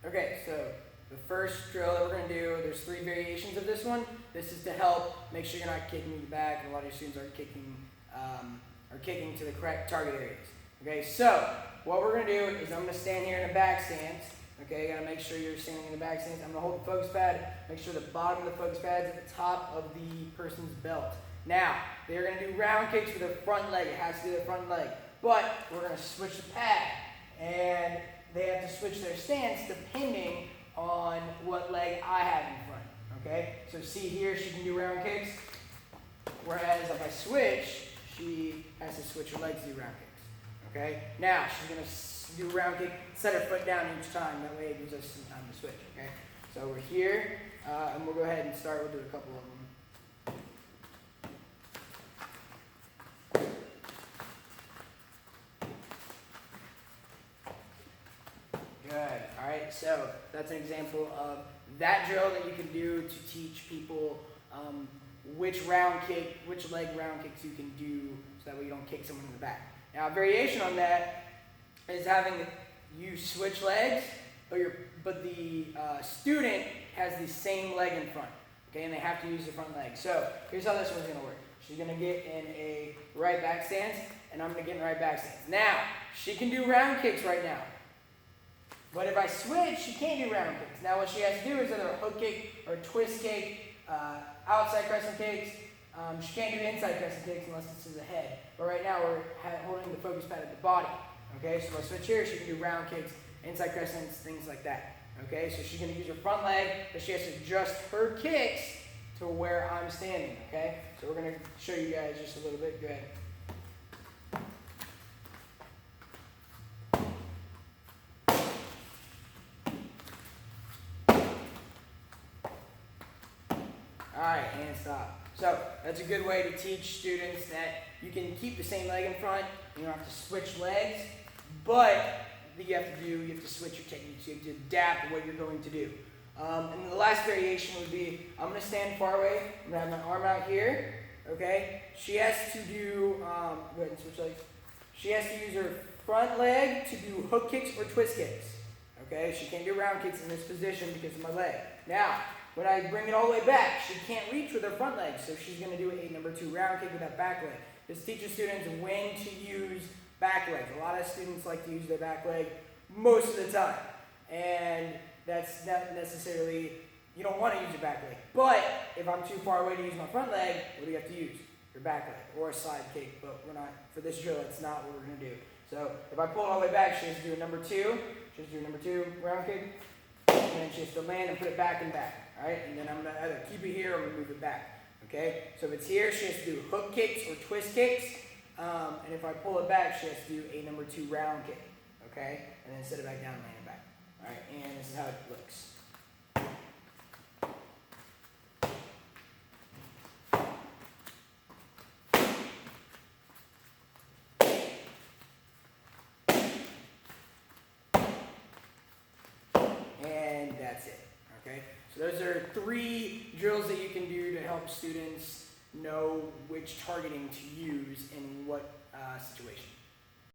Okay, so the first drill that we're going to do, there's 3 variations of this one. This is to help make sure you're not kicking in the back, and a lot of your students are kicking to the correct target areas. Okay, so what we're going to do is I'm going to stand here in a back stance. Okay, you got to make sure you're standing in a back stance. I'm going to hold the focus pad, make sure the bottom of the focus pad is at the top of the person's belt. Now, they're going to do round kicks with their front leg. It has to be their front leg. But we're going to switch the pad, and they have to switch their stance depending on what leg I have in front. Okay, so see here, she can do round kicks, whereas if I switch, she has to switch her legs to do round kicks. Okay, now she's going to do round kick, set her foot down each time. That way it gives us some time to switch. Okay, so we're here, and we'll go ahead and start. We'll do a couple of them. Good. All right. So that's an example of that drill that you can do to teach people which leg round kicks you can do, so that way you don't kick someone in the back. Now, a variation on that is having you switch legs, but the student has the same leg in front. Okay, and they have to use the front leg. So here's how this one's going to work. She's going to get in a right back stance, and I'm going to get in a right back stance. Now, she can do round kicks right now. But if I switch, she can't do round kicks. Now what she has to do is either a hook kick or a twist kick, outside crescent kicks. She can't do inside crescent kicks unless this is a head. But right now we're holding the focus pad at the body. Okay, so if I switch here, she can do round kicks, inside crescents, things like that. Okay, so she's going to use her front leg, but she has to adjust her kicks to where I'm standing. Okay, so we're going to show you guys just a little bit. Go ahead. Alright, and stop. So that's a good way to teach students that you can keep the same leg in front. You don't have to switch legs, but you have to switch your techniques. You have to adapt what you're going to do. And the last variation would be, I'm going to stand far away. I'm going to have my arm out here. Okay? She has to do, go ahead and switch legs. She has to use her front leg to do hook kicks or twist kicks. Okay? She can't do round kicks in this position because of my leg. Now, when I bring it all the way back, she can't reach with her front leg, so she's going to do a number 2 round kick with that back leg. This teaches students when to use back legs. A lot of students like to use their back leg most of the time, and that's not necessarily, you don't want to use your back leg. But if I'm too far away to use my front leg, what do you have to use? Your back leg, or a side kick, but we're not, for this drill, it's not what we're going to do. So if I pull it all the way back, she has to do a number 2. She has to do a number 2 round kick, and then she has to land and put it back and back. Alright, and then I'm going to either keep it here or move it back. Okay, so if it's here, she has to do hook kicks or twist kicks. And if I pull it back, she has to do a number 2 round kick. Okay, and then set it back down and land it back. Alright, and this is how it looks. And that's it. Okay, so those are 3 drills that you can do to help students know which targeting to use in what situation.